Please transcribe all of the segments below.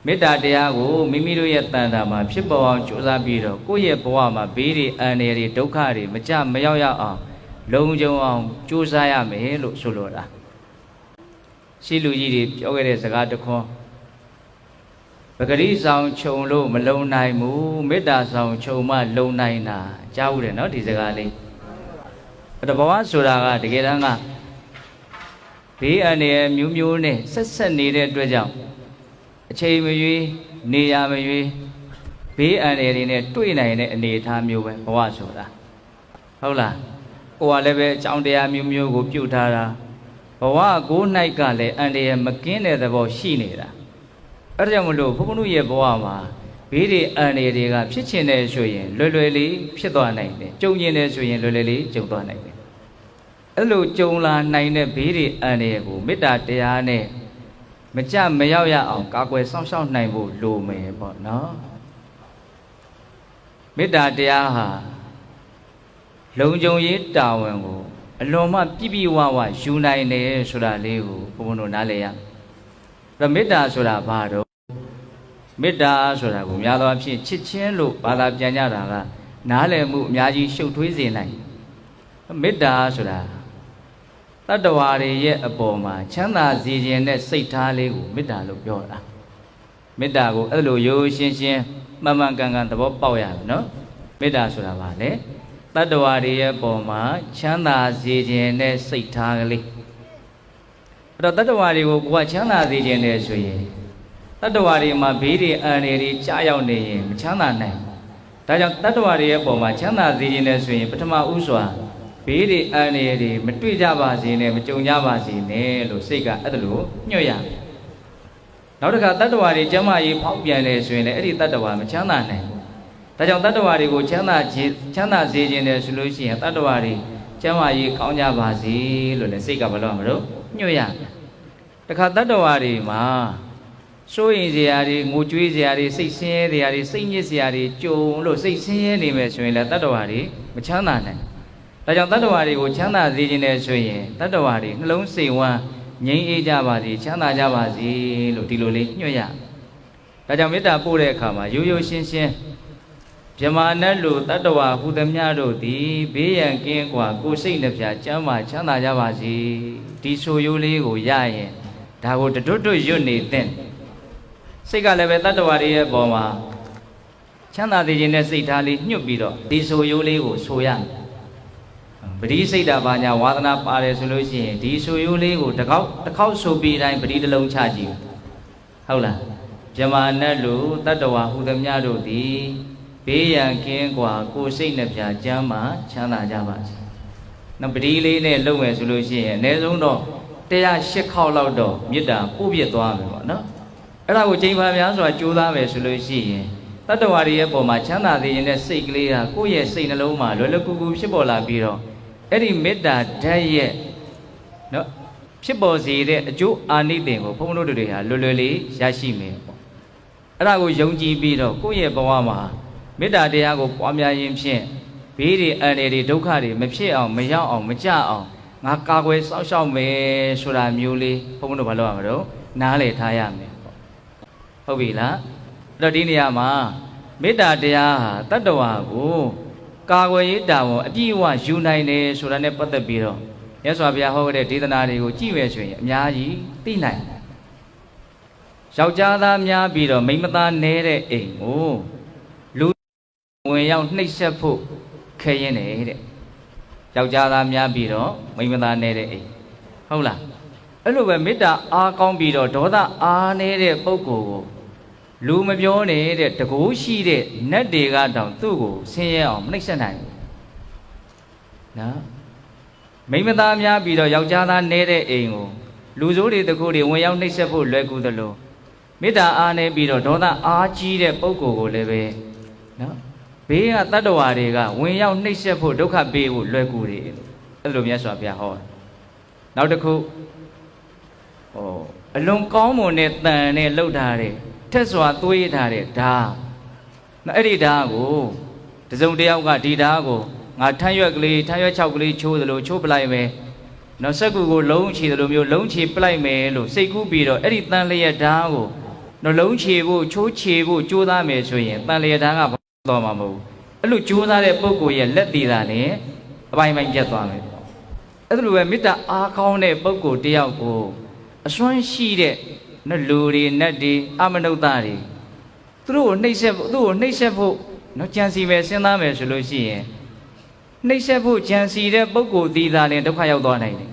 မေတ္တာတရားကိုမိမိတို့ရဲ့တန်တာမှာဖြစ်ပေါ်အောင်ကြိုးစားပြီးတော့ကိုယ့်ရဲ့ဘဝမှာဘေးတွေအန္တရာယ်တွေဒုက္ခတွေမကြမရောက်ရအောင်လုံခြုံအောင်ကြိုးစားရမယ်လို့ဆိုလိုတာရှိလူကြီးတွေပြောခဲ့တဲ့စကားတစ်ခွန်းပဂရိဆောင်ခြုံလို့မလုံနိုင်ဘူးမေတ္တာဆောင်ခြုံမှလုံနိုင်တာကြားဦးတယ်နော်ဒီစကားလေးဘဝဆိုတာကတကယ်တမ်းကဘေးအန္တရာယ်မျိုးမျိုးနဲ့ဆက်နေတဲ့အတွက်ကြောင့်အချိန်မရွေးနေရာမရွေးဘေးအန္တရာယ်တွေနဲ့တွေ့နိုင်တဲ့အနေအထားမျိုးပဲဘဝဆိုတာဟုတ်လားကိုယ်ကလည်းပဲအကြောင်းတရားမျိုးမျိုးကိုပြုတ်ထားတာဘဝကို၌ကလည်းအန္တရာယ်မကင်းတဲ့သဘောရှိနေတာအဲ့ဒါကြောင့်မလို့ဘုန်းဘုန်းရဲ့ဘဝမှာဘေးတွေအန္တရာယ်တွေကဖြစ်ချင်တဲ့ဆိုရင်လွယ်လွယ်လေးဖြစ်သွားနိုင်တယ်ကြုံကျင်တယ်ဆိုရင်လွယ်လွယ်လေးကြုံသွားနိုင်တယ်အဲ့လိုကြုံလာနိုင်တဲ့ဘေးတွေအန္တရာယ်ကိုမေတ္တာတရားနဲ့မကြမရောက်ရအောင်ကာကွယ်စောင့်ရှောက်နိုင်ဖို့လိုမယ်ပေါ့နော်မေတ္တာတရားဟာလုံခြုံရေးတာဝန်ကိုအလွန်မှပြည့်ပြည့်ဝဝယူနိုင်တယ်ဆိုတာလေးကိုဘုန်းဘုန်းတို့နားလည်ရအဲ့မေတ္တာဆိုတာဘာတော့မေတ္တာဆိုတာကိုများသောအားဖြင့်ချစ်ချင်းလို့ဘာသာပြန်ကြတာကနားလည်မှုအများကြီးရှုပ်ထွေးစေနိုင်မေတ္တာဆိုတာတတ္တဝါတွေရဲ့အပေါ်မှာချမ်းသာစေခြင်းနဲ့စိတ်ထားလေးကိုမေတ္တာလို့ပြောတာမေတ္တာကိုအဲ့လိုရိုးရှင်းရှင်းမှန်မှန်ကန်ကန်သဘောပေါက်ရတယ်နော်မေတ္တာဆိုတာဘာလဲတတ္တဝါတွေရဲ့အပေါ်မှာချမ်းသာစေခြင်းနဲ့စိတ်ထားကလေးအဲ့တော့တတ္တဝါတွေကိုကိုယ်ကချမ်းသာစေခြင်းနဲ့ဆိုရင်တတ္တဝါတွေမှာဘေးတွေအန္တရာယ်တွေကြားရောက်နေရင်မချမ်းသာနိုင်ဒါကြောင့်တတ္တဝါတွေရဲ့အပေါ်မှာချမ်းသာစေခြင်းနဲ့ဆိုရင်ပထမဥစွာဘေးတွေအန္တရာယ်တွေမတွေ့ကြပါစေနဲ့မကြုံကြပါစေနဲ့လို့စိတ်ကအဲ့ဒါလို့ညွှတ်ရတယ်နောက်တစ်ခါတတ္တဝါတွေကျမ်းမာရေးဖောက်ပြန်တယ်ဆိုရင်လည်းအဲ့ဒီတတ္တဝါမချမ်းသာနိုင်ဒါကြောင့်တတ္တဝါတွေကိုချမ်းသာစေခြင်းနဲ့ဆိုလို့ရှိရင်တတ္တဝါတွေကျမ်းမာရေးကောင်းကြပါစေလို့လည်းစိတ်ကဘယ်လိုမလို့ညွှတ်ရတယ်တခါတတ္တဝါတွေမှာစိုးရင်စရာတွေငိုကြွေးစရာတွေစိတ်ဆင်းရဲစရာတွေစိတ်ညစ်စရာတွေကြုံလို့စိတ်ဆင်းရဲနေမယ်ဆိုရင်လည်းတတ္တဝါတွေမချမ်းသာနိုင်ဒါကြောင့်တတ္တဝါတွေကိုချမ်းသာစေခြင်းနဲ့ဆိုရင်တတ္တဝါတွေနှလုံးစိတ်ဝမ်းငြိမ်းအေးကြပါစေချမ်းသာကြပါစေလို့ဒီလိုလေးညွှတ်ရဒါကြောင့်မေတ္တာပို့တဲ့အခါမှာရိုးရိုးရှင်းရှင်းဗြဟ္မာနတ်လူတတ္တဝါဟူသမျှတို့သည်ဘေးရန်ကင်းกว่าကိုယ်စိတ်နှပြချမ်းသာချမ်းသာကြပါစေဒီဆိုရိုးလေးကိုရရင်ဒါကိုတွတ်တွတ်ရွတ်နေသင့်စိတ်ကလည်းပဲတတ္တဝါတွေရဲ့ပေါ်မှာချမ်းသာစေခြင်းနဲ့စိတ်ထားလေးညှွတ်ပြီးတော့ဒီဆိုရိုးလေးကိုဆိုရပရိစိတ်တာဘာညာဝါသနာပါတယ်ဆိုလို့ရှိရင်ဒီဆိုရိုးလေးကိုတစ်ခေါက်ဆိုပြီးတိုင်းပရိတစ်လုံးချကြည့်ဟုတ်လားဗြဟ္မာနတ်လူတတ္တဝါဟူသမျှတို့သည်ဘေးရန်ကင်းกว่าကိုယ်စိတ်နှပြချမ်းသာချမ်းသာကြပါစေနောက်ပရိလေးနဲ့လုပ်မယ်ဆိုလို့ရှိရင်အနည်းဆုံးတော့108ခေါက်လောက်တော့မေတ္တာပို့ပြသွားမယ်ပေါ့နော်အဲ့ဒါကိုချိန်ပါများစွာကြိုးစားမယ်ဆိုလို့ရှိရင်တတ္တဝါတွေရဲ့ပုံမှာချမ်းသာစေခြင်းနဲ့စိတ်ကလေးဟာကိုယ့်ရဲ့စိတ်နှလုံးမှာလွယ်လွယ်ကူကူဖြစ်ပေါ်လာပြီးတော့အဲ့ဒီမေတ္တာဓာတ်ရဲ့နော်ဖြစ်ပေါ်စေတဲ့အကျိုးအာနိသင်ကိုဘုန်းဘုန်းတို့တွေဟာလွယ်လွယ်လေးရရှိမယ်ပေါ့အဲ့ဒါကိုယုံကြည်ပြီးတော့ကိုယ့်ရဲ့ဘဝမှာမေတ္တာတရားကိုပွားများခြင်းဖြင့်ဘေးတွေအန္တရာယ်တွေဒုက္ခတွေမဖြစ်အောင်မရောက်အောင်မကြအောင်ငါကာကွယ်စောင့်ရှောက်မယ်ဆိုတာမျိုးလေးဘုန်းဘုန်းတို့ဘာလုပ်ရမလို့နားလည်ထားရမယ်ပေါ့ဟုတ်ပြီလားအဲ့တော့ဒီနေရာမှာမေတ္တာတရားဟာတတ္တဝါကိုကာကွယ်ရေးတာဝန်အပြည့်အဝယူနိုင်တယ်ဆိုတာနဲ့ပတ်သက်ပြီးတော့မြတ်စွာဘုရားဟောခဲ့တဲ့ဒေသနာတွေကိုကြည့်မယ်ဆိုရင်အများကြီးသိနိုင်ယောက်ျားသားများပြီးတော့မိန်းမသားနဲတဲ့အိမ်ကိုလူဝင်ရောက်နှိပ်စက်ဖို့ခဲရင်တယ်တဲ့ယောက်ျားသားများပြီးတော့မိန်းမသားနဲတဲ့အိမ်ဟုတ်လားအဲ့လိုပဲမေတ္တာအားကောင်းပြီးတော့ဒေါသအားနေတဲ့ပုဂ္ဂိုလ်ကိုလူမပြောနေတဲ့တကူရှိတဲ့နတ်တွေကတောင်သူ့ကိုဆင်းရဲအောင်မနှိပ်စက်နိုင်ဘူးနော်မိန်းမသားများပြီးတော့ယောက်ျားသားနေတဲ့အိမ်ကိုလူဆိုးတွေတကူတွေဝင်ရောက်နှိပ်စက်ဖို့လွယ်ကူသလိုမေတ္တာအားနေပြီးတော့ဒေါသအားကြီးတဲ့ပုဂ္ဂိုလ်ကိုလည်းပဲနော်ဘေးကတတ္တဝါတွေကဝင်ရောက်နှိပ်စက်ဖို့ဒုက္ခပေးဖို့လွယ်ကူတယ်အဲ့လိုမြတ်စွာဘုရားဟောနောက်တစ်ခုအလွန်ကောင်းမွန်တဲ့တန်နဲ့လှုပ်ထားတဲ့ထက်စွာသွေးထားတဲ့ဓာတ်အဲ့ဒီဓာတ်ကိုတစုံတယောက်ကဒီဓာတ်ကိုငါထမ်းရွက်ကလေးထမ်းရွက်6ကလေးချိုးသလိုချိုးပလိုက်မယ်နော်စက်ကူကိုလုံးချီသလိုမျိုးလုံးချီပလိုက်မယ်လို့စိတ်ကူးပြီးတော့အဲ့ဒီတန်လျက်ဓာတ်ကို နှလုံးချေဖို့ချိုးချေဖို့ကြိုးစားမယ်ဆိုရင်တန်လျာတန်းကဘာသွားမှာမဟုတ်အဲ့လိုကြိုးစားတဲ့ပုဂ္ဂိုလ်ရဲ့လက်တည်တာနဲ့အပိုင်းပိုင်းပြတ်သွားမယ်အဲ့လိုပဲမေတ္တာအားကောင်းတဲ့ပုဂ္ဂိုလ်တယောက်ကိုအစွမ်းရှိတဲ့လူတွေနတ်တွေအမနုဿတွေသူတို့ကိုနှိပ်စက်ဖို့နော်ကြံစီမယ်စဉ်းစားမယ်ဆိုလို့ရှိရင်နှိပ်စက်ဖို့ကြံစီတဲ့ပုဂ္ဂိုလ်ဒီသာလည်းဒုက္ခရောက်သွားနိုင်တယ်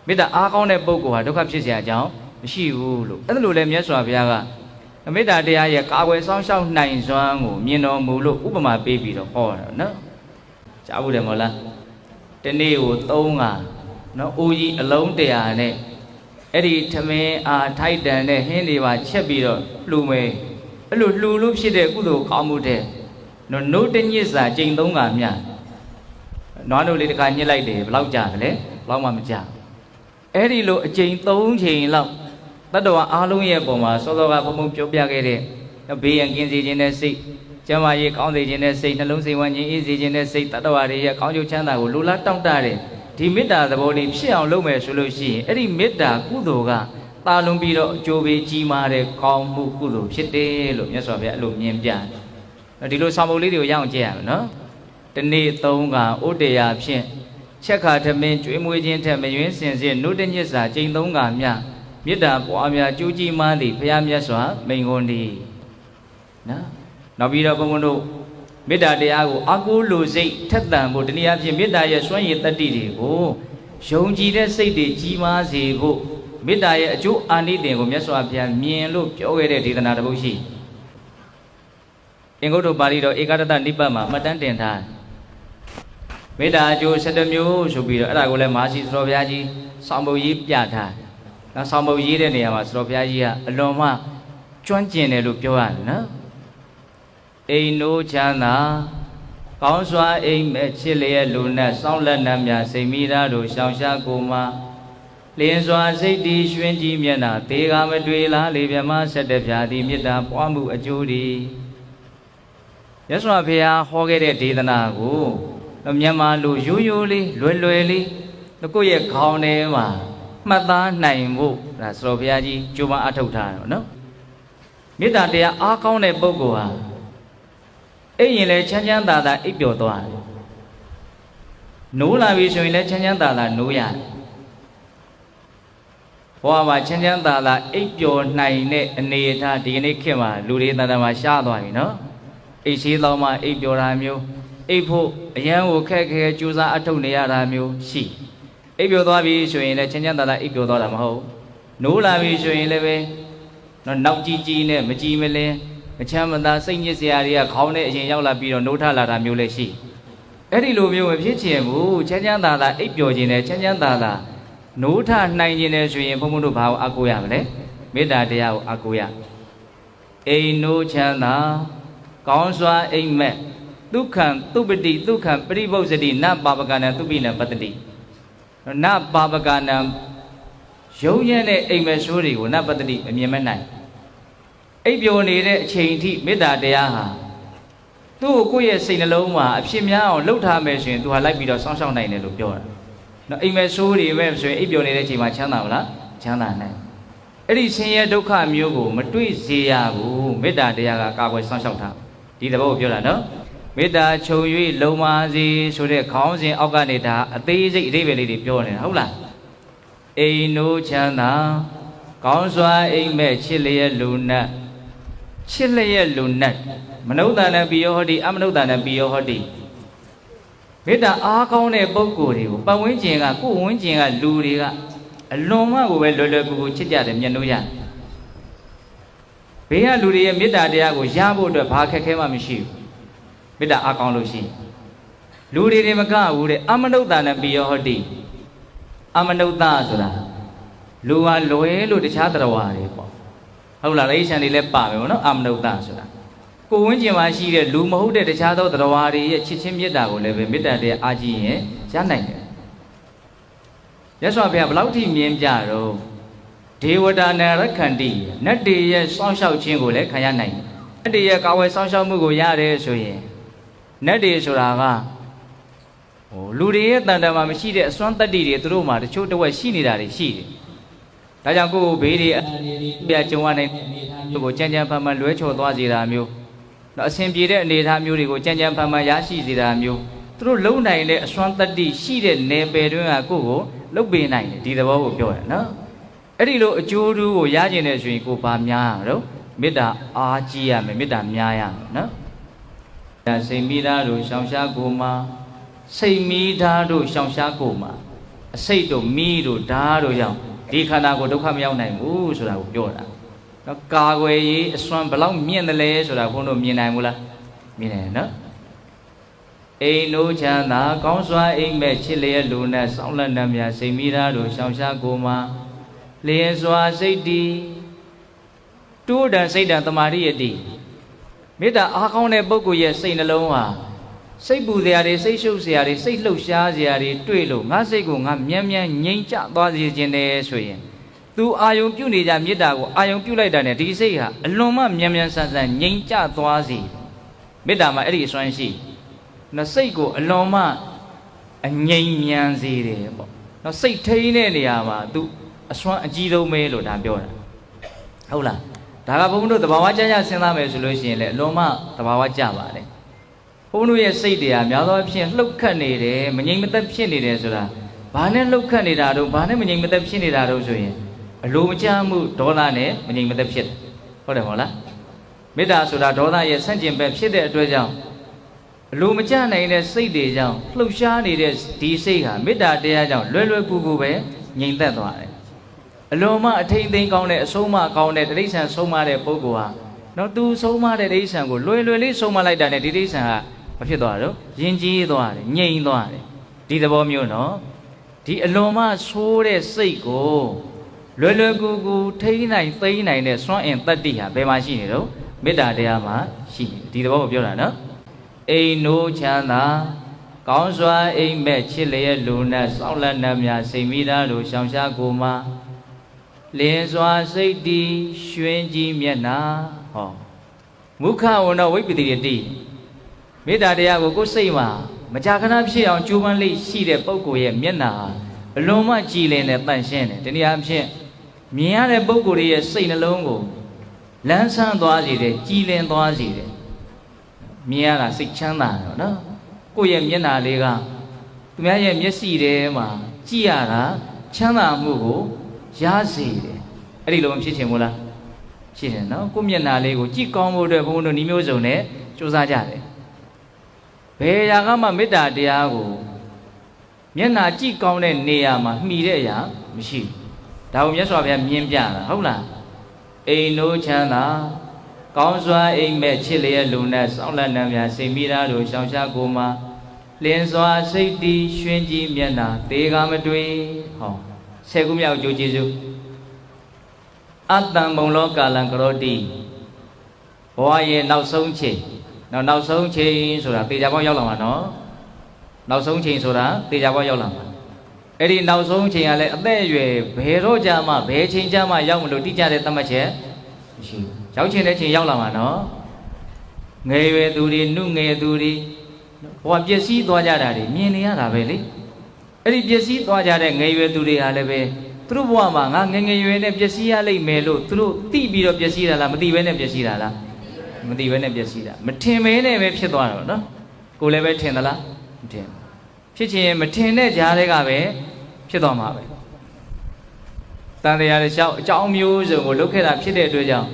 မေတ္တာအားကောင်းတဲ့ပုဂ္ဂိုလ်ဟာဒုက္ခဖြစ်เสียအကြောင်းမရှိဘူးလို့အဲ့လိုလဲမြတ်စွာဘုရားကမေတ္တာတရားရဲ့ကာကွယ်ဆောင်ရှောက်နိုင်စွမ်းကိုမြင်တော်မူလို့ဥပမာပေးပြီးတော့ဟောတာနော်ကြားဘူးတယ်မဟုတ်လားတနေ့ကို3ခါနော်အိုးကြီးအလုံး100နဲ့အဲ့ဒီထမင်းအားထိုက်တန်တဲ့ဟင်းတွေပါချက်ပြီးတော့လှူမယ်အဲ့လိုလှူလို့ဖြစ်တဲ့ကုသိုလ်ကောင်းမှုတဲ့နော်နို့တညစ်စာကျိန်3ခါမြနွားနို့လေးတစ်ခါညှစ်လိုက်တယ်ဘယ်လောက်ကြာလဲဘယ်လောက်မှမကြာအဲ့ဒီလိုအကျိန်3ချိန်လောက်တတ္တဝါအားလုံးရဲ့ပုံမှာစောစောကဘုံဘုံပြောပြခဲ့တဲ့ဘေးရန်ကင်းစေခြင်းနဲ့စိတ်ကျမ်းမာရေးကောင်းစေခြင်းနဲ့စိတ်နှလုံးစိတ်ဝမ်းခြင်းအေးစေခြင်းနဲ့စိတ်တတ္တဝါတွေရဲ့ကောင်းကျိုးချမ်းသာကိုလိုလားတောင့်တတဲ့ဒီမေတ္တာသဘောလေးဖြစ်အောင်လုပ်မယ်ဆိုလို့ရှိရင်အဲ့ဒီမေတ္တာကုသိုလ်ကတာလွန်ပြီးတော့အကျိုးပေးကြီးမားတဲ့ကောင်းမှုကုသိုလ်ဖြစ်တယ်လို့မြတ်စွာဘုရားအဲ့လိုမြင်ပြတယ်ဒီလိုဆောင်ပုဒ်လေးတွေကိုရအောင်ကြည့်ရမယ်နော်တနေ့3ခါဥတ္တရာဖြင့်ချက်ခါထမင်းကျွေးမွေးခြင်းထက်မယွင်းစင်စစ်နှုတ်တညစ်စာကျိန်3ခါမြမေတ္တာပွားများကျိုးကြီးမားသည့်ဘုရားမြတ်စွာမိန်ခွန်းသည်နော်နောက်ပြီးတော့ဘုန်းဘုန်းတို့မေတ္တာတရားကိုအကူလိုစိတ်ထက်သန်ဖို့တနည်းအားဖြင့်မေတ္တာရဲ့စွမ်းရည်တတ္တိတွေကိုယုံကြည်တဲ့စိတ်တွေကြီးမားစေဖို့မေတ္တာရဲ့အကျိုးအာနိသင်ကိုမြတ်စွာဘုရားမြင်လို့ပြောခဲ့တဲ့ဒေသနာတစ်ပုဒ်ရှိအင်္ဂုတ္တပါဠိတော်ဧကတတနိပတ်မှာမှတ်တမ်းတင်ထားမေတ္တာအကျိုး7မျိုးဆိုပြီးတော့အဲ့ဒါကိုလည်းမဟာစီသတော်ဘုရားကြီးဆောင်းပုဒ်ရေးပြထားနောက်ဆောင်းပုဒ်ရေးတဲ့နေရာမှာသတော်ဘုရားကြီးကအလွန်မှကျွမ်းကျင်တယ်လို့ပြောရတယ်နော်အိမ်နိုးချမ်းသာကောင်းစွာအိမ်မဲ့ချစ်လျက်လူနဲ့စောင်းလက်နှံများစိတ်မိသားတို့ရှောင်ရှားကိုမှလင်းစွာစိတ်တည်ရွှင်ကြည်မျက်နှာသေကမတွေ့လားလေမြမဆက်တဲ့ဖြာသည်မေတ္တာပွားမှုအကျိုးဒီရသော်ဘုရားဟောခဲ့တဲ့ဒေသနာကိုမြန်မာလူရိုးရိုးလေးလွယ်လွယ်လေးကိုယ့်ရဲ့ခေါင်းထဲမှာမှတ်သားနိုင်ဖို့ဒါဆိုတော့ဘုရားကြီးကြိုးပမ်းအထောက်ထားတယ်နော်မေတ္တာတရားအားကောင်းတဲ့ပုဂ္ဂိုလ်ဟာအဲ့ရင်လည်းချမ်းချမ်းသာသာအိပ်ပျော်သွားတယ်နိုးလာပြီဆိုရင်လည်းချမ်းချမ်းသာသာနိုးရတယ်ဘဝမှာချမ်းချမ်းသာသာအိပ်ပျော်နိုင်တဲ့အနေအထားဒီကနေ့ခေတ်မှာလူတွေတန်တမာရှားသွားပြီနော်အိပ်ရှိသောမှအိပ်ပျော်တာမျိုးအိပ်ဖို့အရန်ကိုခက်ခဲကြိုးစားအထုတ်နေရတာမျိုးရှိအိပ်ပျော်သွားပြီဆိုရင်လည်းချမ်းချမ်းသာသာအိပ်ပျော်သွားတာမဟုတ်နိုးလာပြီဆိုရင်လည်းပဲနောက်ကြည့်နဲ့မကြည့်မလင်းမချမ်းမသာစိတ်ညစ်စရာတွေကခေါင်းနဲ့အရင်ရောက်လာပြီးတော့နိုးထလာတာမျိုးလည်းရှိအဲ့ဒီလိုမျိုးမဖြစ်ချင်ဘူးချမ်းချမ်းသာသာအိပ်ပျော်ခြင်းနဲ့ချမ်းချမ်းသာသာနိုးထနိုင်ခြင်းနဲ့ဆိုရင်ဘုန်းဘုန်းတို့ဘာကိုအကူရမလဲမေတ္တာတရားကိုအကူရအိမ်နိုးချမ်းသာကောင်းစွာအိမ်မက်ဒုက္ခံသုပတိဒုက္ခံပရိပု္ပ္ပစတိနပါပကနံသုပိနံပတ္တိနပါပကနံရုံရက်တဲ့အိမ်မက်ဆိုးတွေကိုနပတ္တိအမြင်မဲ့နိုင်အိပ်ပျော်နေတဲ့အချိန်အထိမေတ္တာတရားဟာသူ့ကိုယ့်ရဲ့စိတ်နှလုံးမှာအဖြစ်များအောင်လှုပ်ထားမယ်ဆိုရင်သူဟာလိုက်ပြီးတော့စောင့်ရှောက်နိုင်တယ်လို့ပြောတာနော်အိမ်မက်ဆိုးတွေပဲဆိုရင်အိပ်ပျော်နေတဲ့အချိန်မှာချမ်းသာမလားချမ်းသာနိုင်အဲ့ဒီဆင်းရဲဒုက္ခမျိုးကိုမတွေ့စေရဘူးမေတ္တာတရားကကာကွယ်စောင့်ရှောက်တာဒီသဘောကိုပြောတာနော်မေတ္တာခြုံ၍လုံပါစေဆိုတဲ့ခေါင်းစဉ်အောက်ကနေဒါအသေးစိတ်အဓိပ္ပာယ်လေးတွေပြောနေတာဟုတ်လားအိမ်နိုးချမ်းသာကောင်းစွာအိမ်မက်ချစ်လျက်လူနတ်ချစ်လျက်လူနတ်မနုဿာနပိယောဟောတိအမနုဿာနပိယောဟောတိမေတ္တာအားကောင်းတဲ့ပုဂ္ဂိုလ်တွေကိုပတ်ဝန်းကျင်ကကိုယ်ဝန်းကျင်ကလူတွေကအလွန်မှကိုပဲလွယ်လွယ်ကူကူချစ်ကြတယ်မျက်နှာရဘေးကလူတွေရဲ့မေတ္တာတရားကိုရဖို့အတွက်ဘာခက်ခဲမှမရှိဘူးမေတ္တာအားကောင်းလို့ရှိရင်လူတွေမကဘူးတဲ့အမနုဿာနပိယောဟောတိအမနုဿဆိုတာလူဟာလွယ်လို့တခြားတရားဝါတွေပေါ့ဟုတ်လားလိရှန်တွေလည်းပါမယ်ဗောနော်အမနုဿဆိုတာကိုဝင်းကျင်မှာရှိတဲ့လူမဟုတ်တဲ့တခြားသောတရားဝါတွေရဲ့ချစ်ချင်းမေတ္တာကိုလည်းပဲမေတ္တာတရားအားကြီးရင်ရနိုင်တယ်ရသော်ဘုရားဘယ်လောက်ထိမြင်ကြတော့ဒေဝတာနရခန္တိနတ်တွေရဲ့စောင့်ရှောက်ခြင်းကိုလည်းခံရနိုင်တယ်နတ်တွေရဲ့ကာဝယ်စောင့်ရှောက်မှုကိုရတယ်ဆိုရင်နတ်တွေဆိုတာကလူတွေရဲ့တန်တမှာမရှိတဲ့အစွမ်းတတ္တိတွေသူတို့မှာတချို့တစ်ဝက်ရှိနေတာတွေရှိတယ်ဒါကြောင့်ကိုယ်ဘေးတွေပြကြုံရနိုင်တဲ့အနေအထားမျိုး ကိုကြံကြံဖန်ဖန်လွဲချော်သွားစေတာမျိုးအဆင်ပြေတဲ့အနေအထားမျိုးတွေကိုကြံကြံဖန်ဖန်ရရှိစေတာမျိုးသူတို့လုံနိုင်တဲ့အစွမ်းတတ္တိရှိတဲ့နယ်ပယ်တွင်းကကိုယ့်ကိုလှုပ်ပေးနိုင်တယ်ဒီသဘောကိုပြောရနော်အဲ့ဒီလိုအကျိုးတူကိုရကျင်တဲ့ဆိုရင်ကိုပါများရတော့မေတ္တာအားကြီးရမယ်မေတ္တာများရမယ်နော်စိတ်မိသားတို့ရှောင်ရှားကိုမှာစိတ်မိသားတို့ရှောင်ရှားကိုမှာအစိတ်တို့မိတို့ဓာတ်တို့ကြောင့်ဒီခန္ဓာကိုဒုက္ခမရောက်နိုင်ဘူးဆိုတာကိုပြောတာနော်ကာကွယ်ရေးအစွမ်းဘလောက်မြင့်တယ်လဲဆိုတာဘုန်းတို့မြင်နိုင်ဘူးလားမြင်တယ်နော်အိမ်တို့ချမ်းသာကောင်းစွာအိမ်မဲ့ချစ်လျက်လူနဲ့စောင့်လက်နှံများစိတ်မိသားတို့ရှောင်ရှားကိုမှာလျင်စွာစိတ်တည်တိုးတန်စိတ်တန်တမာရိယတိမေတ္တာအားကောင်းတဲ့ပုဂ္ဂိုလ်ရဲ့စိတ်နှလုံးဟာစိတ်ပူစရာတွေစိတ်ရှုပ်စရာတွေစိတ်လှုပ်ရှားစရာတွေတွေ့လို့ငါစိတ်ကိုငါမြန်မြန်ငြိမ်ချသွားစေခြင်းတည်းဆိုရင်သူအာယုံပြုနေကြမေတ္တာကိုအာယုံပြုလိုက်တာနဲ့ဒီစိတ်ဟာအလွန်မှမြန်မြန်ဆန်ဆန်ငြိမ်ချသွားစေမေတ္တာမှာအဲ့ဒီအစွမ်းရှိနော်စိတ်ကိုအလွန်မှအငြိမ်မြန်စေတယ်ပေါ့နော်စိတ်ထိန်းတဲ့နေရာမှာသူအစွမ်းအကြီးဆုံးပဲလို့ဒါပြောတာဟုတ်လားဒါကဘုန်းတို့တဘာဝကြကြစဉ်းစားမယ်ဆိုလို့ရှိရင်လည်းအလွန်မှတဘာဝကြပါတယ်ဘုန်းတို့ရဲ့စိတ်တရားများသောအားဖြင့်လှုပ်ခတ်နေတယ်မငြိမ်မသက်ဖြစ်နေတယ်ဆိုတာဘာနဲ့လှုပ်ခတ်နေတာတော့ဘာနဲ့မငြိမ်မသက်ဖြစ်နေတာတော့ဆိုရင်အလိုမကျမှုဒေါသနဲ့မငြိမ်မသက်ဖြစ်တယ်ဟုတ်တယ်မဟုတ်လားမေတ္တာဆိုတာဒေါသရဲ့ဆန့်ကျင်ဘက်ဖြစ်တဲ့အတွက်ကြောင့်အလိုမကျနိုင်တဲ့စိတ်တွေကြောင့်လှုပ်ရှားနေတဲ့ဒီစိတ်ဟာမေတ္တာတရားကြောင့်လွယ်လွယ်ကူကူပဲငြိမ်သက်သွားတယ်အလွန်မှအထိန်သိမ်းကောင်းတဲ့အဆုံးအမကောင်းတဲ့တိဋ္ဌံဆုံးမတဲ့ပုဂ္ဂိုလ်ဟာတော့သူဆုံးမတဲ့တိဋ္ဌံကိုလွယ်လွယ်လေးဆုံးမလိုက်တာနဲ့ဒီတိဋ္ဌံဟာမဖြစ်သွားတော့ယဉ်ကျေးသွားတယ်ငြိမ်သွားတယ်ဒီသဘောမျိုးနော်ဒီအလွန်မှဆိုးတဲ့စိတ်ကိုလွယ်လွယ်ကူကူထိန်းနိုင်သိမ်းနိုင်တဲ့စွမ်းအင်တတ္တိဟာဘယ်မှာရှိနေတော့မေတ္တာတရားမှာရှိနေဒီသဘောကိုပြောတာနော်အိမ်နိုးချမ်းသာကောင်းစွာအိမ်မက်ချစ်လျက်လူနဲ့စောင့်လက်နှံများစိတ်မိသားတို့ရှောင်ရှားကိုမှာလင်းစွာစိတ်တည်ရွှင်ကြည်မျက်နာဟောမုခဝဏဝိပ္ပတိရတိမေတ္တာတရားကိုကိုယ်စိတ်မှာမကြာခဏဖြစ်အောင်ကြိုးပမ်းလေးရှိတဲ့ပုဂ္ဂိုလ်ရဲ့မျက်နာအလွန်မှကြည်လင်တဲ့တန်ရှင်းတယ်ဒီနေရာအဖြစ်မြင်ရတဲ့ပုဂ္ဂိုလ်ရဲ့စိတ်နှလုံးကိုလန်းဆန်းသွားစေတယ်ကြည်လင်သွားစေတယ်မြင်ရတာစိတ်ချမ်းသာတယ်နော်ကိုယ့်ရဲ့မျက်နာလေးကသူများရဲ့မျက်စိထဲမှာကြည့်ရတာချမ်းသာမှုကိုရစေတယ်အဲ့ဒီလိုမဖြစ်ချင်ဘူးလားဖြစ်တယ်နော်ကိုယ့်မျက်နာလေးကိုကြည့်ကောင်းဖို့အတွက်ဘုန်းဘုန်းတို့ဤမျိုးစုံနဲ့ကြိုးစားကြတယ်ဘယ်ရာကမှမေတ္တာတရားကိုမျက်နာကြည့်ကောင်းတဲ့နေရာမှာမှီတဲ့အရာမရှိဘူးဒါကိုမြတ်စွာဘုရားမြင်ပြတာဟုတ်လားအိမ်နိုးချမ်းသာကောင်းစွာအိမ်မဲ့ချစ်လျက်လူနဲ့စောင့်လက်နှံများစိတ်မိသားတို့ရှောင်ရှားကိုမှာလင်းစွာစိတ်တည်ရွှင်ကြည်မျက်နာတေကမတွေ့ဟော10ခုမြောက်အကျိုးကျေးဇူးအတ္တံဘုံလောကာလံကရောတိဘဝရဲ့နောက်ဆုံးချိန်နောက်ဆုံးချိန်ဆိုတာတေချာပေါက်ရောက်လာမှာနော်နောက်ဆုံးချိန်ဆိုတာတေချာပေါက်ရောက်လာမှာအဲ့ဒီနောက်ဆုံးချိန်ကလည်းအသက်အရွယ်ဘယ်တော့ကြာမှဘယ်ချိန်ကြာမှရောက်မလို့တိကျတဲ့သတ်မှတ်ချက်မရှိဘူးရောက်ချင်တဲ့ချိန်ရောက်လာမှာနော်ငယ်ရွယ်သူတွေနှုငယ်သူတွေဘဝပျက်စီးသွားကြတာတွေမြင်နေရတာပဲလေအဲ့ဒီပျက်စီးသွားကြတဲ့ငယ်ရွယ်သူတွေဟာလည်းပဲသူတို့ဘဝမှာငါငယ်ငယ်ရွယ်နဲ့ပျက်စီးရလိမ့်မယ်လို့သူတို့သိပြီးတော့ပျက်စီးတာလားမသိဘဲနဲ့ပျက်စီးတာလားမသိဘဲနဲ့ပျက်စီးတာမထင်မဲနဲ့ပဲဖြစ်သွားတော့နော်ကိုလည်းပဲထင်သလားမထင်ဖြစ်ချင်မထင်တဲ့ကြားတွေကပဲဖြစ်သွားမှာပဲတန်တရားတွေရှောက်အကြောင်းမျိုးစုံကိုလုပ်ခဲ့တာဖြစ်တဲ့အတွက်ကြောင့်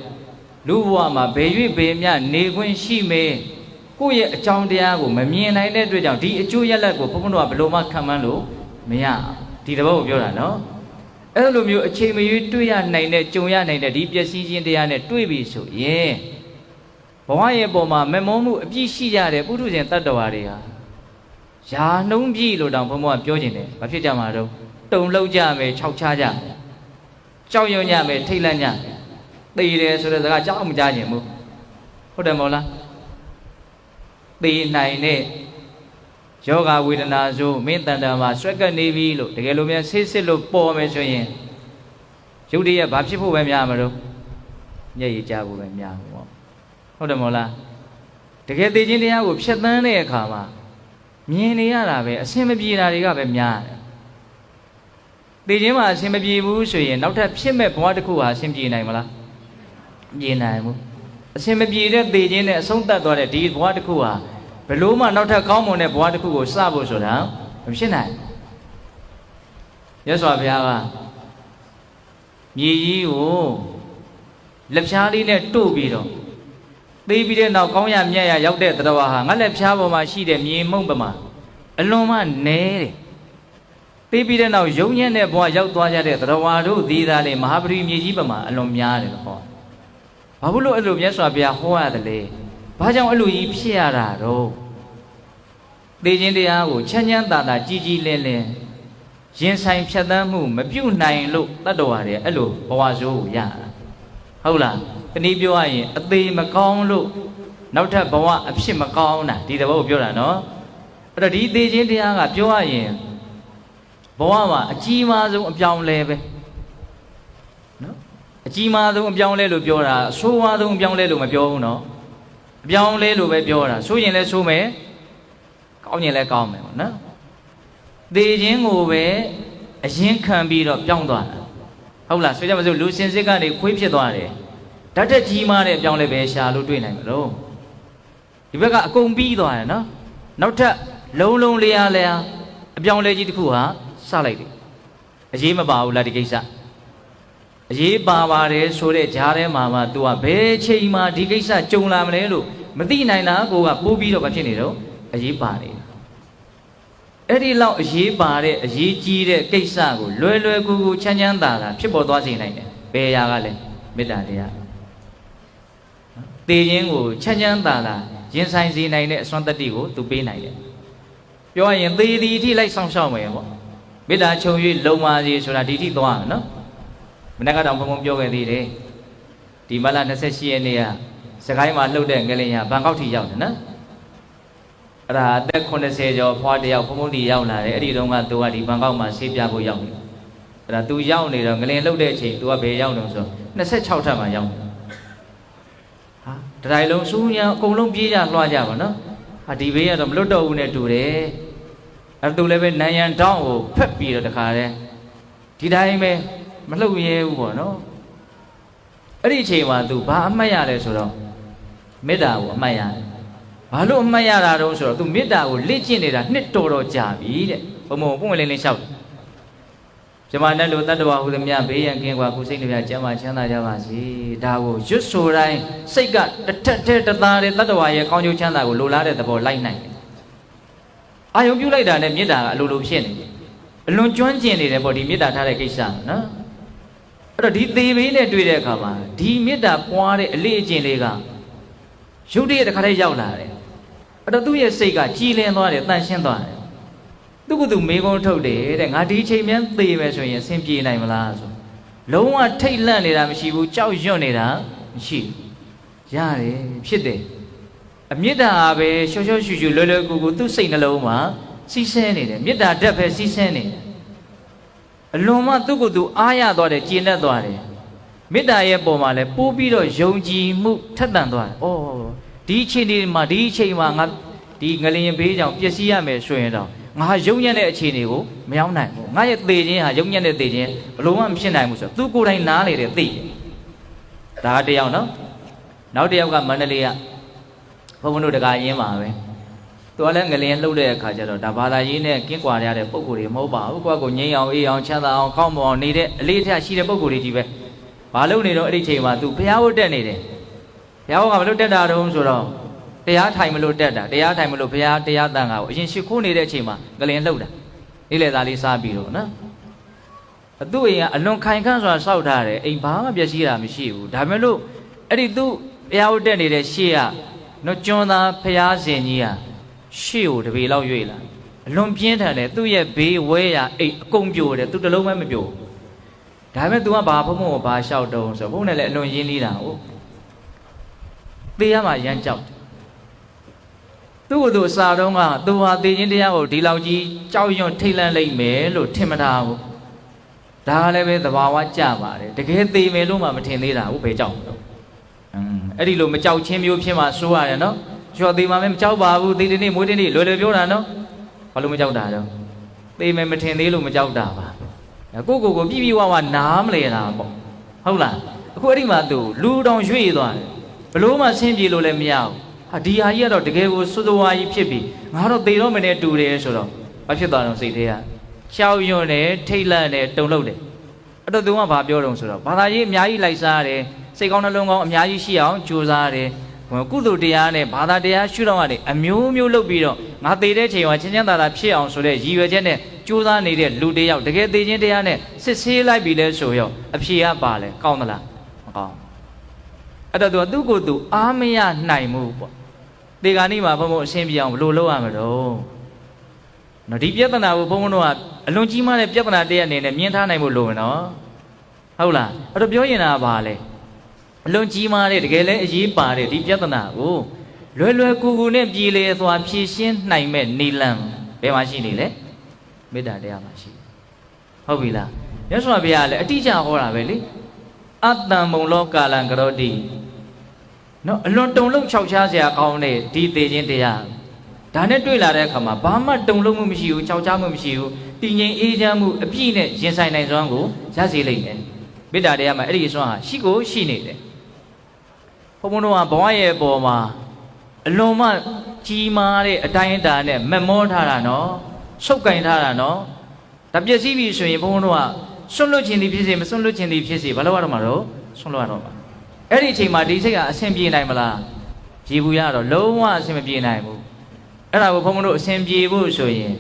လူဘဝမှာဘယ်၍ဘယ်မျှနေခွင့်ရှိမေကိုယ့်ရဲ့အကြောင်းတရားကိုမမြင်နိုင်တဲ့အတွက်ကြောင့်ဒီအကျိုးရလဒ်ကိုဘုန်းဘုန်းတို့ကဘယ်လိုမှခံမှန်းလို့မရဒီတဘောကိုပြောတာနော်အဲ့လိုမျိုးအချိန်မရွေးတွေ့ရနိုင်တဲ့ကြုံရနိုင်တဲ့ဒီပျက်စီးခြင်းတရားနဲ့တွေ့ပြီဆိုရင်ဘဝရဲ့ပုံမှာမမောမှုအပြည့်ရှိကြတဲ့ပုထုဇဉ်တတ္တဝါတွေဟာယာနှုံးပြီလို့တောင်ဘုန်းဘုန်းကပြောခြင်းတယ်ဘာဖြစ်ကြမှာတော့တုံလောက်ကြမယ်ခြောက်ချကြမယ်ကြောက်ရွံ့ကြမယ်ထိတ်လန့်ကြမယ်သိတယ်ဆိုတဲ့စကားကြောက်မကြခြင်းဘူးဟုတ်တယ်မဟုတ်လားသိနိုင်တဲ့ယောဂဝေဒနာဆိုမင်းတန်တန်မှာဆွဲကပ်နေပြီလို့တကယ်လို့များဆေးစစ်လို့ပေါ်မယ်ဆိုရင်ရုပ်တရက်ဘာဖြစ်ဖို့ပဲများမှာတော့မျက်ရည်ကျဖို့ပဲများမှာပေါ့ဟုတ်တယ်မဟုတ်လားတကယ်သိခြင်းတရားကိုဖြတ်သန်းတဲ့အခါမှာမြင်နေရတာပဲအဆင်မပြေတာတွေကပဲများတယ်သိခြင်းမှာအဆင်မပြေဘူးဆိုရင်နောက်ထပ်ဖြစ်မဲ့ဘဝတစ်ခုဟာအဆင်ပြေနိုင်မလား မြင်နိုင်ဘူးအစင်မပြေတဲ့သေခြင်းနဲ့အဆုံးသတ်သွားတဲ့ဒီဘဝတစ်ခုဟာဘလို့မှနောက်ထပ်ကောင်းမွန်တဲ့ဘဝတစ်ခုကိုစဖို့ဆိုတာမဖြစ်နိုင်ရသော်ဘုရားကမြေကြီးကိုလက်ဖြားလေးနဲ့တို့ပြီးတော့သိပြီးတဲ့နောက်ကောင်းရမြတ်ရရောက်တဲ့တရားဟာငါလက်ဖြားပေါ်မှာရှိတဲ့မြေမုံပမာအလွန်မှနဲတယ်သိပြီးတဲ့နောက်ယုံညံ့တဲ့ဘဝရောက်သွားကြတဲ့တရားတို့ဒီသားလေးမဟာပရိမြေကြီးပမာအလွန်များတယ်ဟောဘာလို့အဲ့လိုမြတ်စွာဘုရားဟောရတယ်လဲဘာကြောင့်အဲ့လိုကြီးဖြစ်ရတာတော့သိခြင်းတရားကိုချမ်းချမ်းသာသာကြည်ကြည်လင်းလင်းရင်ဆိုင်ဖြတ်သန်းမှုမပြုတ်နိုင်လို့တတ္တဝါတွေအဲ့လိုဘဝဆိုးကိုရတာဟုတ်လားတနည်းပြောရရင်အသေးမကောင်းလို့နောက်ထပ်ဘဝအဖြစ်မကောင်းတာဒီတဘောကိုပြောတာနော်အဲ့တော့ဒီသိခြင်းတရားကပြောရရင်ဘဝမှာအကြီးမားဆုံးအပြောင်းလဲပဲနော်အကြီးမားဆုံးအပြောင်းလဲလို့ပြောတာအဆိုးဝါးဆုံးအပြောင်းလဲလို့မပြောဘူးနော်အပြောင်းလဲလို့ပဲပြောတာဆိုရင်လည်းဆိုမယ်ကောင်းရင်လည်းကောင်းမယ်ပေါ့နော်သေခြင်းကိုပဲအရင်ခံပြီးတော့ပြောင်းသွားတာဟုတ်လားဆိုကြပါစို့လူစင်စစ်ကနေခွေးဖြစ်သွားတယ်ဓာတ်တက်ကြီးမားတဲ့အပြောင်းလဲပဲရှာလို့တွေ့နိုင်မလို့ဒီဘက်ကအကုန်ပြီးသွားတယ်နော်နောက်ထပ်လုံးလုံးလျားလျားအပြောင်းလဲကြီးတစ်ခုဟာစလိုက်တယ်အရေးမပါဘူးလားဒီကိစ္စအရေးပါပါတယ်ဆိုတဲ့ဂျားထဲမှာမှ तू ကဘယ်ချိန်မှဒီကိစ္စကြုံလာမလဲလို့မသိနိုင်တာကိုကပိုးပြီးတော့မဖြစ်နေတော့အရေးပါနေအဲ့ဒီလောက်အရေးပါတဲ့အရေးကြီးတဲ့ကိစ္စကိုလွယ်လွယ်ကူကူချမ်းချမ်းသာသာဖြစ်ပေါ်သွားစေနိုင်တယ်ဘယ်ရာကလဲမေတ္တာတရားသေခြင်းကိုချမ်းချမ်းသာသာရင်ဆိုင်စေနိုင်တဲ့အစွမ်းတတ္တိကို तू ပေးနိုင်တယ်ပြောရရင်သေသည်အထိလိုက်ဆောင်ရှောက်မယ်ပေါ့မေတ္တာချုပ်၍လုံပါစေဆိုတာဒီအထိသွားမယ်နော်မနေ့ကတော့ဘုံဘုံပြောခဲ့သေးတယ်ဒီမလ28ရက်နေ့ကစကိုင်းမှာလှုပ်တဲ့ငလင်ရဘန်ကောက်ထိရောက်တယ်နော်အဲ့ဒါအသက်80ကျော်ဖွားတယောက်ဘုံဘုံတီရောက်လာတယ်အဲ့ဒီတုန်းကသူကဒီဘန်ကောက်မှာဆေးပြဖို့ရောက်နေအဲ့ဒါသူရောက်နေတော့ငလင်လှုပ်တဲ့အချိန်သူကဘယ်ရောက်တော့ဆို26ထပ်မှာရောက်နေဟာတတိုင်းလုံးစူးညာအကုန်လုံးပြေးကြလွှားကြပါနော်ဟာဒီဘေးကတော့မလွတ်တော့ဘူးနဲ့တူတယ်အဲ့သူလည်းပဲနန်းရန်တောင်းကိုဖက်ပြီးတော့တခါတည်းဒီတိုင်းပဲမလှုပ်ရဲဘူးပေါ့နော်အဲ့ဒီအချိန်မှာသူဘာအမှတ်ရလဲဆိုတော့မေတ္တာကိုအမှတ်ရတယ်ဘာလို့အမှတ်ရတာတုံးဆိုတော့သူမေတ္တာကိုလေ့ကျင့်နေတာနှစ်တော်ကြာပြီတဲ့ဘုံဘုံပွင့်လင်းလင်းလျှောက်ဇမနဲ့လူတတ္တဝါဟူသည်များဘေးရန်ကင်းကွာကုစိတ်တွေကျမ်းမာချမ်းသာကြပါစေဒါကိုရွတ်ဆိုတိုင်းစိတ်ကတစ်ထက်တည်းတသားတဲ့တတ္တဝါရဲ့ကောင်းကျိုးချမ်းသာကိုလိုလားတဲ့သဘောလိုက်နိုင်တယ်အာယုံပြုလိုက်တာနဲ့မေတ္တာကအလိုလိုဖြစ်နေတယ်အလွန်ကျွမ်းကျင်နေတယ်ပေါ့ဒီမေတ္တာထားတဲ့ကိစ္စနော်အဲ့တော့ဒီသေဘေးနဲ့တွေ့တဲ့အခါမှာဒီမေတ္တာပွားတဲ့အလေးအကျင့်လေးကရုပ်တရက်တစ်ခါတည်းရောက်လာတယ်အဲ့တော့သူ့ရဲ့စိတ်ကကြည်လင်သွားတယ်တန့်ရှင်းသွားတယ်သူကသူမေးခွန်းထုတ်တယ်တဲ့ငါဒီချိန်မှန်းသေမယ်ဆိုရင်အဆင်ပြေနိုင်မလားဆိုလုံးဝထိတ်လန့်နေတာမရှိဘူးကြောက်ရွံ့နေတာမရှိဘူးရတယ်ဖြစ်တယ်အမေတ္တာပဲရှော့ရှော့ရှူရှူလွယ်လွယ်ကူကူသူ့စိတ်နှလုံးမှာစီးဆင်းနေတယ်မေတ္တာဓာတ်ပဲစီးဆင်းနေတယ်အလွန်မှသူ့ကိုယ်သူအားရသွားတယ်ကျေနပ်သွားတယ်မေတ္တာရဲ့ပုံမှာလည်းပိုးပြီးတော့ယုံကြည်မှုထက်သန်သွားတယ်။အော်ဒီအချိန်ဒီမှာဒီအချိန်မှာငါဒီငလျင်ဘေးကြောင့်ပျက်စီးရမယ်ဆိုရင်တော့ငါယုံညံ့တဲ့အခြေအနေကိုမရောက်နိုင်ဘူး။ငါရဲ့သေခြင်းဟာယုံညံ့တဲ့သေခြင်းဘလို့မှမဖြစ်နိုင်ဘူးဆိုတော့သူကိုယ်တိုင်နားလေတယ်သိတယ်။ဒါကတယောက်နော်။နောက်တယောက်ကမန္တလေးကဘုန်းဘုန်းတို့တကာရင်းပါပဲ။သူကလည်းငလျင်လှုပ်တဲ့အခါကျတော့ဒါဘာသာရေးနဲ့ကင်းကွာရတဲ့ပုံကိုယ်တွေမဟုတ်ပါဘူး။ကိုယ့်ကိုငြိမ်းအောင်အေးအောင်ချမ်းသာအောင်ကောင်းမွန်အောင်နေတဲ့အလေးအထားရှိတဲ့ပုံကိုယ်တွေကြီးပဲ။ဘာလို့နေတော့အဲ့ဒီချိန်မှာ तू ဘုရားဝတ်တက်နေတယ်ဘုရားကမလို့တက်တာတုံးဆိုတော့တရားထိုင်မလို့တက်တာတရားထိုင်မလို့ဘုရားတရားတန်ခါကိုအရင်ရှိခိုးနေတဲ့အချိန်မှာငလင်လှုပ်တာနေ့လေသားလေးစားပြီးတော့နော်သူ့အိမ်ကအလွန်ခိုင်ခန့်စွာစောက်ထားတယ်အိမ်ဘာမှပျက်စီးတာမရှိဘူးဒါပေမဲ့လို့အဲ့ဒီသူ့ဘုရားဝတ်တက်နေတဲ့ရှေ့ကနော်ကျွန်းသားဘုရားရှင်ကြီးကရှေ့ကိုတပေလောက်ရွေ့လာအလွန်ပြင်းထန်တယ်သူ့ရဲ့ဘေးဝဲရအိမ်အကုန်ပြိုတယ်သူတလုံးမှမပြိုဒါပေမဲ့ तू ကဘာဖုံဖုံကိုဘာလျှောက်တုံးဆိုဘုံနဲ့လည်းအလွန်ရင်းနှီးတာဟုတ်သေရမှာရမ်းကြောက်တယ်သူ့ကိုယ်သူအစာတုံးက तू ဟာသေခြင်းတရားကိုဒီလောက်ကြီးကြောက်ရွံ့ထိတ်လန့်လိုက်မယ်လို့ထင်မထားဘူးဒါလည်းပဲသဘာဝကြပါတယ်တကယ်သေမယ်လို့မှမထင်သေးတာဟုတ်ပဲကြောက်တော့အဲ့ဒီလိုမကြောက်ချင်းမျိုးဖြစ်မှစိုးရတယ်နော်ကျော်သေမှာမကြောက်ပါဘူးသေတဲ့နေ့မွေးတဲ့နေ့လွယ်လွယ်ပြောတာနော်ဘာလို့မကြောက်တာတော့သေမယ်မထင်သေးလို့မကြောက်တာပါကိုကိုပြပြဝဝနားမလဲတာပေါ့ဟုတ်လားအ အခုအဲ့ဒီမှာသူလူတောင်ရွေ့သွားတယ်ဘလို့မှဆင်းပြေလို့လည်းမရဘူးဟာဒီဟာကြီးကတော့တကယ်ကိုစိုးစိုးဝါးကြီးဖြစ်ပြီးငါတော့သေတော့မနဲ့တူတယ်ဆိုတော့ဘာဖြစ်သွားတော့စိတ်ထဲကရှောက်ရွံ့တယ်ထိတ်လန့်တယ်တုန်လှုပ်တယ်အဲ့တော့သူကဘာပြောတော့ဆိုတော့ဘာသာရေးအများကြီးလိုက်စားရတယ်စိတ်ကောင်းနှလုံးကောင်းအများကြီးရှိအောင်ကြိုးစားရတယ်ကုသိုလ်တရားနဲ့ဘာသာတရားရှုတော့ရတယ်အမျိုးမျိုးလုပ်ပြီးတော့ငါသေတဲ့ချိန်မှာချင်းချင်းသာသာဖြစ်အောင်ဆိုတဲ့ရည်ရွယ်ချက်နဲ့ကြိုးစားနေတဲ့လူတယောက်တကယ်သေခြင်းတရားနဲ့စစ်ဆေးလိုက်ပြီလဲဆိုရောအဖြေကပါလဲကောင်းသလားမကောင်းအဲ့တော့သူကိုယ်သူအားမရနိုင်ဘူးပေါ့ဒီကနေ့မှာဘုံဘုံအရှင်းပြအောင်ဘယ်လိုလုပ်ရမလို့နော်ဒီပြဿနာကိုဘုံဘုံတို့ကအလွန်ကြီးမားတဲ့ပြဿနာတည်းအနေနဲ့မြင်ထားနိုင်ဖို့လိုမယ်နော်ဟုတ်လားအဲ့တော့ပြောရင်တာပါလဲအလွန်ကြီးမားတဲ့တကယ်လဲအရေးပါတဲ့ဒီပြဿနာကိုလွယ်လွယ်ကူကူနဲ့ပြည်လေစွာဖြေရှင်းနိုင်မဲ့နေလံဘယ်မှာရှိနေလဲမေတ္တာတရားမှာရှိဟုတ်ပြီလားမြတ်စွာဘုရားလည်းအတိအကျဟောတာပဲလေအတ္တံမုံလောကာလံကရောတိနော်အလွန်တုံလုံးခြောက်ခြားစရာကောင်းတဲ့ဒီသေခြင်းတရားဒါနဲ့တွေ့လာတဲ့အခါမှာဘာမှတုံလုံးမှုမရှိဘူးခြောက်ခြားမှုမရှိဘူးတည်ငြိမ်အေးချမ်းမှုအပြည့်နဲ့ရင်ဆိုင်နိုင်စွမ်းကိုရစေလိမ့်မယ်မေတ္တာတရားမှာအဲ့ဒီစွမ်းဟာရှိကိုရှိနေတယ်ဘုန်းဘုန်းတို့ကဘဝရဲ့ပေါ်မှာအလွန်မှကြီးမားတဲ့အတိုင်းအတာနဲ့မမောထားတာနော်ဆုပ်ကင်ထားတာနော်ဒါပျက်စီးပြီဆိုရင်ဘုန်းဘုန်းတို့ကဆွန့်လွတ်ခြင်းသည်ဖြစ်စေမဆွန့်လွတ်ခြင်းသည်ဖြစ်စေဘာလို့ရတော့မှာတော့ဆွန့်လွတ်ရတော့မှာအဲ့ဒီအချိန်မှာဒီစိတ်ကအဆင်ပြေနိုင်မလားကြည်ဘူးရတော့လုံးဝအဆင်မပြေနိုင်ဘူးအဲ့ဒါကိုဘုန်းဘုန်းတို့အဆင်ပြေဖို့ဆိုရင်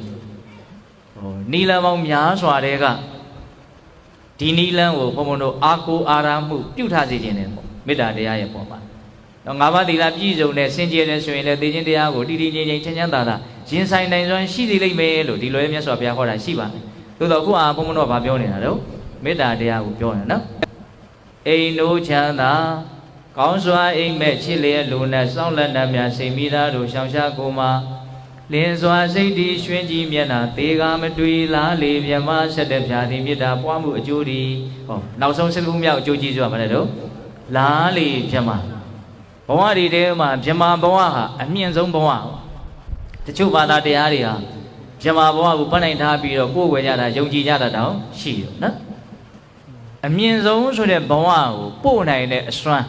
နီလန်ပေါင်းများစွာတဲ့ကဒီနီလန်ကိုဘုန်းဘုန်းတို့အာကိုအာရမှုပြုထားစေခြင်းနဲ့ပေါ့မေတ္တာတရားရဲ့ပေါ်မှာတော့၅ပါးသီလပြည့်စုံတဲ့စင်ကြယ်တဲ့ဆိုရင်လည်းသိခြင်းတရားကိုတည်တည်ငြိမ်ငြိမ်ချမ်းချမ်းသာသာရင်ဆိုင်နိုင်စွမ်းရှိစေလိမ့်မယ်လို့ဒီလိုမြတ်စွာဘုရားဟောတာရှိပါတယ်သို့တော့အခုဘုန်းဘုန်းတို့ကပြောနေတာတော့မေတ္တာတရားကိုပြောနေတာနော်အိမ်တို့ချမ်းသာကောင်းစွာအိမ်မဲ့ချစ်လျက်လူနဲ့စောင့်လက်နှံများစိတ်မိသားတို့ရှောင်ရှားကိုမှာလင်းစွာစိတ်တည်ရွှင်ကြည်မျက်နှာသေကာမတွေ့လားလေမြမဆက်တဲ့ဖြာသည်မေတ္တာပွားမှုအကျိုးဒီဟောနောက်ဆုံး7ခုမြောက်အကျိုးကြီးဆိုရမှာလေတော့လားလေမြမဘဝတွေထဲမှာမြမဘဝဟာအမြင့်ဆုံးဘဝတချို့ဘာသာတရားတွေဟာမြမဘဝကိုပတ်နိုင်ထားပြီးတော့ကိုယ်ဝယ်ကြတာယုံကြည်ကြတာတောင်ရှိတယ်နော်အမြင့်ဆုံးဆိုတဲ့ဘဝကိုပို့နိုင်တဲ့အစွမ်း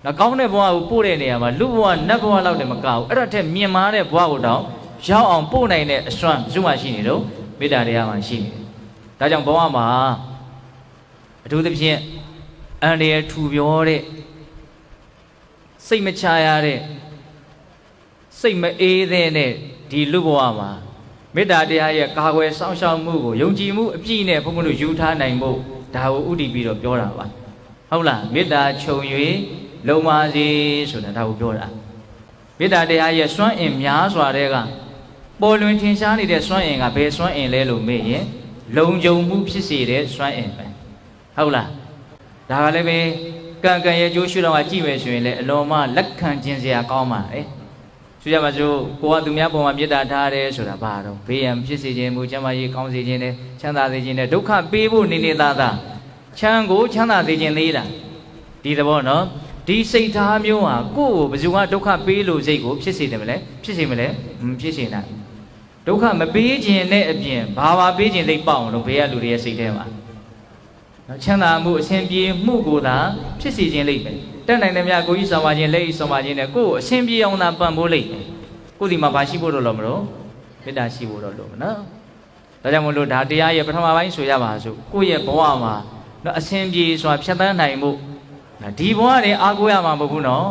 နောက်ကောင်းတဲ့ဘဝကိုပို့တဲ့နေရာမှာလူဘဝနတ်ဘဝလောက်တည်းမကဘူးအဲ့ဒါထက်မြင့်မားတဲ့ဘဝကိုတောင်ရောက်အောင်ပို့နိုင်တဲ့အစွမ်းဘယ်သူမှရှိနေတော့မေတ္တာတရားမှာရှိနေတယ်ဒါကြောင့်ဘဝမှာအထူးသဖြင့်အန္တရာယ်ထူပြောတဲ့စိတ်မချရတဲ့စိတ်မအေးတဲ့နဲ့ဒီလူဘဝမှာမေတ္တာတရားရဲ့ကာကွယ်စောင့်ရှောက်မှုကိုယုံကြည်မှုအပြည့်နဲ့ဘုန်းဘုန်းတို့ယူထားနိုင်ဖို့ဒါကိုဥတည်ပြီးတော့ပြောတာပါဟုတ်လားမေတ္တာခြုံ၍လုံပါစေဆိုတာဒါကိုပြောတာမေတ္တာတရားရဲ့စွမ်းအင်များစွာတဲ့ကပေါ်လွင်ထင်ရှားနေတဲ့စွမ်းအင်ကဘယ်စွမ်းအင်လဲလို့မေးရင်လုံခြုံမှုဖြစ်စေတဲ့စွမ်းအင်ပဲဟုတ်လားဒါကလည်းပဲကံကံရဲ့ကျိုးရှုတော့ကြည့်မယ်ဆိုရင်လည်းအလွန်မှလက်ခံခြင်းစရာကောင်းပါတယ်ဆိုကြပါစို့ကိုကသူများပုံမှာမေတ္တာထားတယ်ဆိုတာဘာတော့ဘေးရန်ဖြစ်စေခြင်းမူချမ်းသာရေးကောင်းစေခြင်းနဲ့ချမ်းသာစေခြင်းနဲ့ဒုက္ခပေးဖို့နေနေသားသားချမ်းကိုချမ်းသာစေခြင်းသေးတာဒီသဘောနော်ဒီစိတ်ထားမျိုးဟာကိုယ့်ကိုဘယ်သူကဒုက္ခပေးလို့စိတ်ကိုဖြစ်စေတယ်မလဲဖြစ်စေမလဲမဖြစ်စေနိုင်ဒုက္ခမပေးခြင်းနဲ့အပြင်ဘာပေးခြင်းသိပေါအောင်လို့ဘေးကလူတွေရဲ့စိတ်ထဲမှာချမ်းသာမှုအစဉ်ပြေမှုကိုသာဖြစ်စေခြင်းလိမ့်မယ်တက်နိုင်တယ်များကိုကြီးဆောင်ပါခြင်းလက်ဤဆောင်ပါခြင်းနဲ့ကိုယ့်ကိုအစဉ်ပြေအောင်သာပံ့ပိုးလိမ့်မယ်ကိုယ်ဒီမှာဘာရှိဖို့တော့မလို့မေတ္တာရှိဖို့တော့လို့နော်ဒါကြောင့်မလို့ဒါတရားရဲ့ပထမပိုင်းဆိုရပါစို့ကိုယ့်ရဲ့ဘဝမှာနော်အစဉ်ပြေစွာဖြတ်သန်းနိုင်မှုဒီဘဝတွေအားကိုးရမှာမဟုတ်ဘူးနော်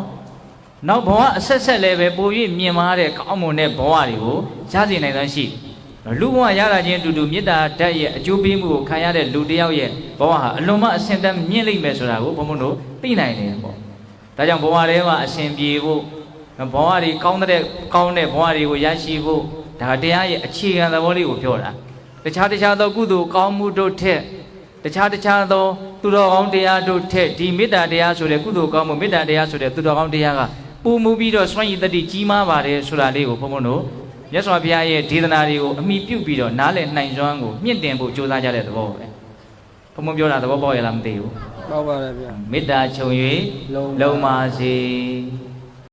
နောက်ဘဝအဆက်ဆက်လည်းပဲပို၍မြင်မာတဲ့ကောင်းမွန်တဲ့ဘဝတွေကိုရစေနိုင်သောရှိလူဘဝရတာချင်းအတူတူမေတ္တာဓာတ်ရဲ့အကျိုးပေးမှုကိုခံရတဲ့လူတစ်ယောက်ရဲ့ဘဝဟာအလွန်မှအဆင့်တန်းမြင့်လိမ့်မယ်ဆိုတာကိုဘုံဘုံတို့သိနိုင်တယ်ပေါ့ဒါကြောင့်ဘဝထဲမှာအရှင်ပြေဖို့ဘဝတွေကောင်းတဲ့ဘဝတွေကိုရရှိဖို့ဒါတရားရဲ့အခြေခံသဘောလေးကိုပြောတာတခြားသောကုသိုလ်ကောင်းမှုတို့ထက်တခြားသောသူတော်ကောင်းတရားတို့ထက်ဒီမေတ္တာတရားဆိုတဲ့ကုသိုလ်ကောင်းမှုမေတ္တာတရားဆိုတဲ့သူတော်ကောင်းတရားကပူမှုပြီးတော့စွန့်ရည်တတိကြီးမားပါတယ်ဆိုတာလေးကိုဘုံဘုံတို့မြတ်စွာဘုရားရဲ့ဒေသနာတွေကိုအမိပြုပြီးတော့နားလည်နိုင်စွမ်းကိုမြင့်တင်ဖို့ကြိုးစားကြတဲ့သဘောပဲဘုံဘုံပြောတာသဘောပေါက်ရလားမသိဘူးပေါက်ပါတယ်ဗျာမေတ္တာခြုံ၍လုံပါစေ